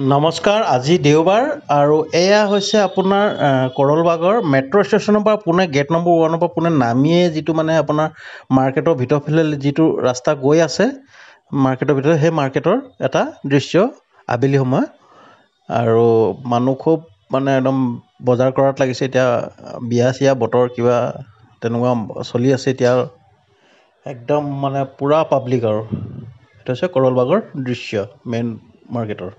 নমস্কাৰ, আজি দেওবাৰ আৰু এয়া হৈছে আপোনাৰ কৰলবাগৰ মেট্ৰ' ষ্টেচনৰ পৰা পোনে গেট নম্বৰ 1 পৰা পোনে নামিয়ে যিটো মানে আপোনাৰ মাৰ্কেটৰ ভিতৰ ফালে যিটো ৰাস্তা গৈ আছে মাৰ্কেটৰ ভিতৰত, সেই মাৰ্কেটৰ এটা দৃশ্য আবেলি সময়। আৰু মানুহ খুব মানে একদম বজাৰ কৰাত লাগিছে। এতিয়া বিয়া চিয়া বতৰ কিবা তেনেকুৱা চলি আছে এতিয়া, একদম মানে পূৰা পাব্লিক। আৰু এইটো হৈছে কৰলবাগৰ দৃশ্য মেইন মাৰ্কেটৰ।